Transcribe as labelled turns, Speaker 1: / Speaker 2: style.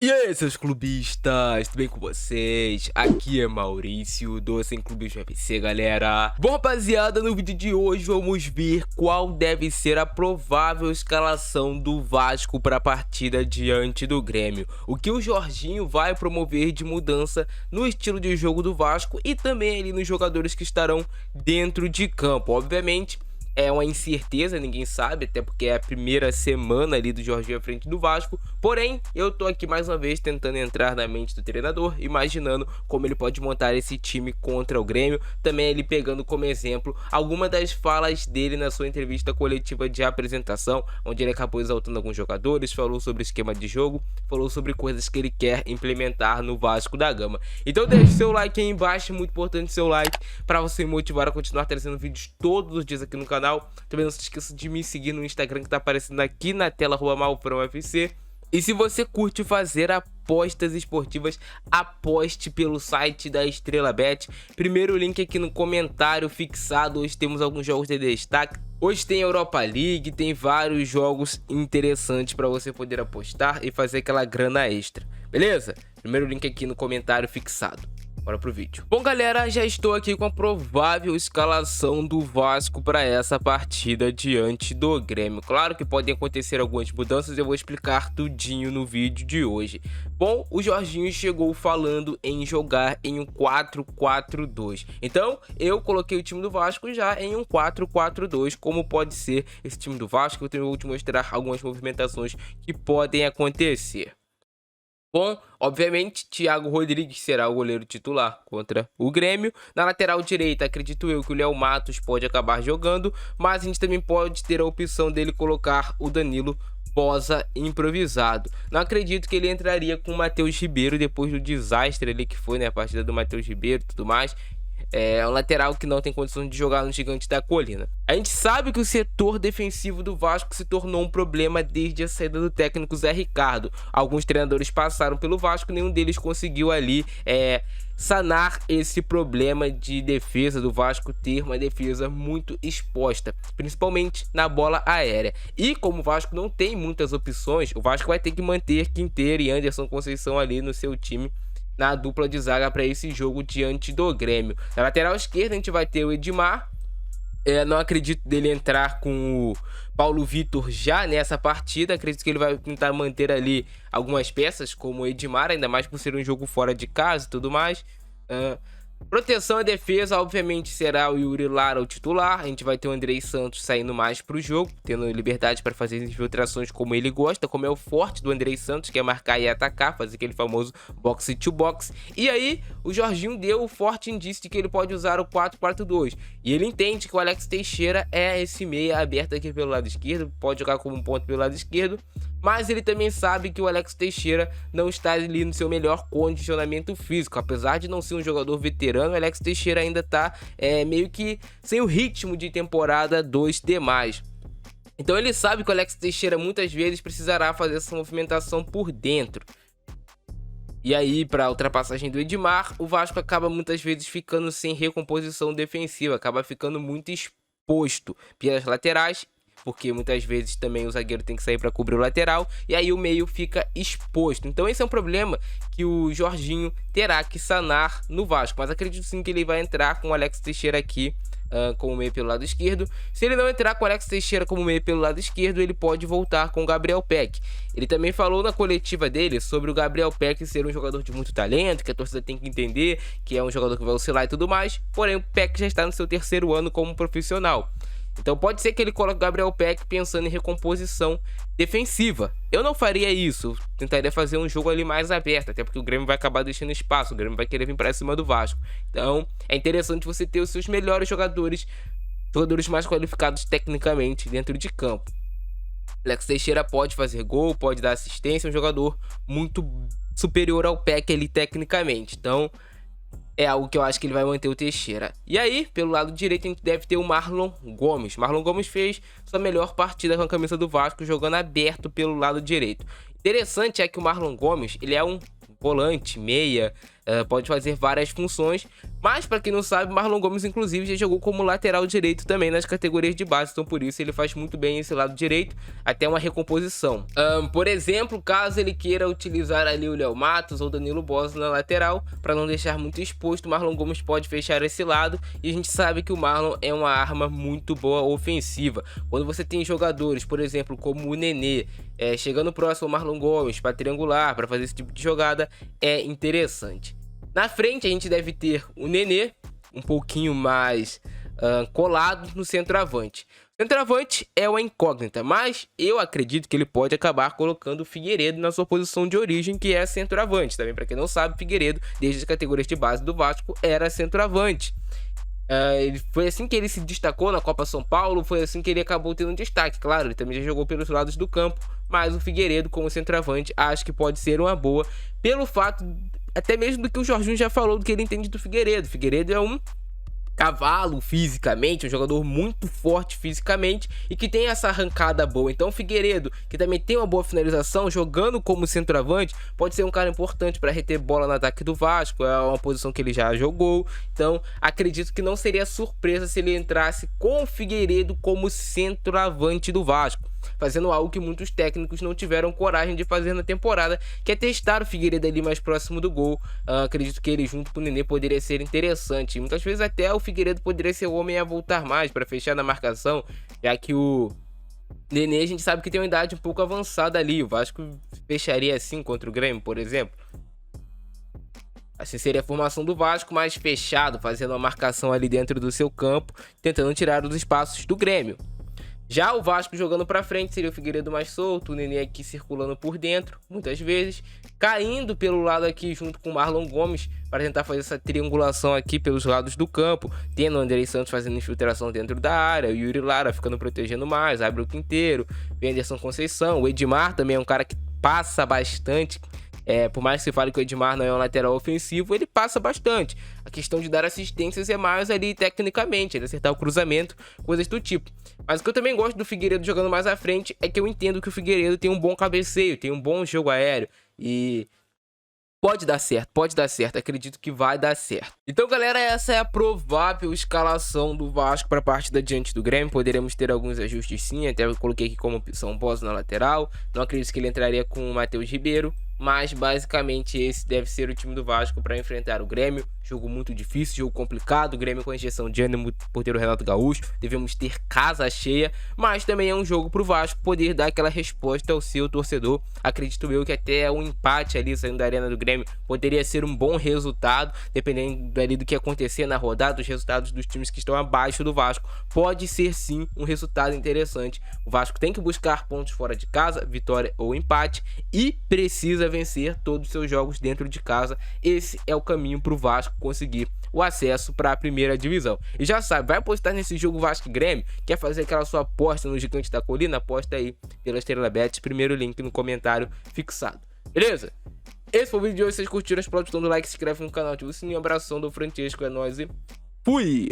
Speaker 1: E aí, seus clubistas, tudo bem com vocês? Aqui é Maurício, do Sem Clubismo FC, galera. Bom, rapaziada, no vídeo de hoje vamos ver qual deve ser a provável escalação do Vasco para a partida diante do Grêmio. O que o Jorginho vai promover de mudança no estilo de jogo do Vasco e também ali nos jogadores que estarão dentro de campo. Obviamente, é uma incerteza, ninguém sabe, até porque é a primeira semana ali do Jorginho à frente do Vasco. Porém, eu tô aqui mais uma vez tentando entrar na mente do treinador, imaginando como ele pode montar esse time contra o Grêmio. Também ele pegando como exemplo alguma das falas dele na sua entrevista coletiva de apresentação, onde ele acabou exaltando alguns jogadores, falou sobre o esquema de jogo, falou sobre coisas que ele quer implementar no Vasco da Gama. Então deixe seu like aí embaixo, muito importante seu like, para você me motivar a continuar trazendo vídeos todos os dias aqui no canal. Também não se esqueça de me seguir no Instagram que tá aparecendo aqui na tela, @malfrãoFC. E se você curte fazer apostas esportivas, aposte pelo site da Estrela Bet. Primeiro link aqui no comentário fixado. Hoje temos alguns jogos de destaque. Hoje tem Europa League, tem vários jogos interessantes para você poder apostar e fazer aquela grana extra. Beleza? Primeiro link aqui no comentário fixado. Bora pro vídeo. Bom, galera, já estou aqui com a provável escalação do Vasco para essa partida diante do Grêmio. Claro que podem acontecer algumas mudanças, eu vou explicar tudinho no vídeo de hoje. Bom, o Jorginho chegou falando em jogar em um 4-4-2. Então, eu coloquei o time do Vasco já em um 4-4-2, como pode ser esse time do Vasco. Eu vou te mostrar algumas movimentações que podem acontecer. Bom, obviamente, Thiago Rodrigues será o goleiro titular contra o Grêmio. Na lateral direita, acredito eu que o Léo Matos pode acabar jogando, mas a gente também pode ter a opção dele colocar o Danilo Boza improvisado. Não acredito que ele entraria com o Matheus Ribeiro depois do desastre ali que foi, né, a partida do Matheus Ribeiro e tudo mais. É um lateral que não tem condições de jogar no Gigante da Colina. A gente sabe que o setor defensivo do Vasco se tornou um problema desde a saída do técnico Zé Ricardo. Alguns treinadores passaram pelo Vasco, nenhum deles conseguiu ali sanar esse problema de defesa do Vasco, ter uma defesa muito exposta, principalmente na bola aérea. E como o Vasco não tem muitas opções, o Vasco vai ter que manter Quinteiro e Anderson Conceição ali no seu time, na dupla de zaga para esse jogo diante do Grêmio. Na lateral esquerda a gente vai ter o Edmar. Não acredito dele entrar com o Paulo Vitor já nessa partida. Acredito que ele vai tentar manter ali algumas peças como o Edmar, ainda mais por ser um jogo fora de casa e tudo mais. Proteção e defesa, obviamente, será o Yuri Lara o titular. A gente vai ter o Andrei Santos saindo mais pro jogo, tendo liberdade para fazer as infiltrações como ele gosta, como é o forte do Andrei Santos, que é marcar e atacar, fazer aquele famoso box to box. E aí, o Jorginho deu o forte indício de que ele pode usar o 4-4-2. E ele entende que o Alex Teixeira é esse meia aberto aqui pelo lado esquerdo, pode jogar como um ponto pelo lado esquerdo. Mas ele também sabe que o Alex Teixeira não está ali no seu melhor condicionamento físico. Apesar de não ser um jogador veterano, o Alex Teixeira ainda está meio que sem o ritmo de temporada dos demais. Então ele sabe que o Alex Teixeira muitas vezes precisará fazer essa movimentação por dentro. E aí, para a ultrapassagem do Edmar, o Vasco acaba muitas vezes ficando sem recomposição defensiva, acaba ficando muito exposto pelas laterais, porque muitas vezes também o zagueiro tem que sair para cobrir o lateral, e aí o meio fica exposto. Então esse é um problema que o Jorginho terá que sanar no Vasco, mas acredito sim que ele vai entrar com o Alex Teixeira aqui como meio pelo lado esquerdo. Se ele não entrar com o Alex Teixeira como meio pelo lado esquerdo, ele pode voltar com o Gabriel Peck. Ele também falou na coletiva dele sobre o Gabriel Peck ser um jogador de muito talento, que a torcida tem que entender que é um jogador que vai oscilar e tudo mais, porém o Peck já está no seu terceiro ano como profissional. Então pode ser que ele coloque o Gabriel Peck pensando em recomposição defensiva. Eu não faria isso, tentaria fazer um jogo ali mais aberto, até porque o Grêmio vai acabar deixando espaço, o Grêmio vai querer vir para cima do Vasco. Então é interessante você ter os seus melhores jogadores mais qualificados tecnicamente dentro de campo. Alex Teixeira pode fazer gol, pode dar assistência, é um jogador muito superior ao Peck ali tecnicamente. Então é algo que eu acho que ele vai manter o Teixeira. E aí, pelo lado direito, a gente deve ter o Marlon Gomes. Marlon Gomes fez sua melhor partida com a camisa do Vasco, jogando aberto pelo lado direito. Interessante é que o Marlon Gomes, ele é um volante, meia, pode fazer várias funções, mas para quem não sabe, Marlon Gomes inclusive já jogou como lateral direito também nas categorias de base, então por isso ele faz muito bem esse lado direito, até uma recomposição. Por exemplo, caso ele queira utilizar ali o Léo Matos ou Danilo Bosa na lateral, para não deixar muito exposto, o Marlon Gomes pode fechar esse lado, e a gente sabe que o Marlon é uma arma muito boa ofensiva. Quando você tem jogadores, por exemplo, como o Nenê, chegando próximo ao Marlon Gomes para triangular, para fazer esse tipo de jogada, é interessante. Na frente a gente deve ter o Nenê, um pouquinho mais colado no centroavante. O centroavante é uma incógnita, mas eu acredito que ele pode acabar colocando o Figueiredo na sua posição de origem, que é centroavante. Também, para quem não sabe, Figueiredo, desde as categorias de base do Vasco, era centroavante. Foi assim que ele se destacou na Copa São Paulo, foi assim que ele acabou tendo um destaque. Claro, ele também já jogou pelos lados do campo, mas o Figueiredo como centroavante acho que pode ser uma boa, pelo fato até mesmo do que o Jorginho já falou, do que ele entende do Figueiredo. Figueiredo é um cavalo fisicamente, um jogador muito forte fisicamente e que tem essa arrancada boa. Então o Figueiredo, que também tem uma boa finalização, jogando como centroavante, pode ser um cara importante para reter bola no ataque do Vasco, é uma posição que ele já jogou. Então acredito que não seria surpresa se ele entrasse com o Figueiredo como centroavante do Vasco, fazendo algo que muitos técnicos não tiveram coragem de fazer na temporada, que é testar o Figueiredo ali mais próximo do gol. Acredito que ele junto com o Nenê poderia ser interessante. Muitas vezes até o Figueiredo poderia ser o homem a voltar mais para fechar na marcação, já que o Nenê a gente sabe que tem uma idade um pouco avançada ali. O Vasco fecharia assim contra o Grêmio, por exemplo. Assim seria a formação do Vasco, mais fechado, fazendo uma marcação ali dentro do seu campo, tentando tirar os espaços do Grêmio. Já o Vasco jogando pra frente seria o Figueiredo mais solto, o Nenê aqui circulando por dentro, muitas vezes, caindo pelo lado aqui junto com o Marlon Gomes para tentar fazer essa triangulação aqui pelos lados do campo, tendo o Andrei Santos fazendo infiltração dentro da área, o Yuri Lara ficando protegendo mais, abre o Quinteiro, o Anderson Conceição, o Edmar também é um cara que passa bastante. Por mais que se fale que o Edmar não é um lateral ofensivo, ele passa bastante. A questão de dar assistências é mais ali tecnicamente, ele acertar o cruzamento, coisas do tipo. Mas o que eu também gosto do Figueiredo jogando mais à frente é que eu entendo que o Figueiredo tem um bom cabeceio, tem um bom jogo aéreo e pode dar certo, acredito que vai dar certo. Então, galera, essa é a provável escalação do Vasco para a partida diante do Grêmio. Poderemos ter alguns ajustes sim, até eu coloquei aqui como opção Bosa na lateral. Não acredito que ele entraria com o Matheus Ribeiro, mas basicamente esse deve ser o time do Vasco para enfrentar o Grêmio. Jogo muito difícil, jogo complicado, o Grêmio com injeção de ânimo por ter o Renato Gaúcho, devemos ter casa cheia, mas também é um jogo pro Vasco poder dar aquela resposta ao seu torcedor. Acredito eu que até um empate ali saindo da arena do Grêmio poderia ser um bom resultado, dependendo ali do que acontecer na rodada, os resultados dos times que estão abaixo do Vasco, pode ser sim um resultado interessante. O Vasco tem que buscar pontos fora de casa, vitória ou empate, e precisa vencer todos os seus jogos dentro de casa. Esse é o caminho pro Vasco conseguir o acesso para a primeira divisão. E já sabe, vai apostar nesse jogo Vasco e Grêmio? Quer fazer aquela sua aposta no Gigante da Colina? Aposta aí pela Estrela Bet, primeiro link no comentário fixado. Beleza? Esse foi o vídeo de hoje. Se vocês curtiram, explode o botão do like, se inscreve no canal, ativa o sininho, abração do Francesco, é nóis e fui!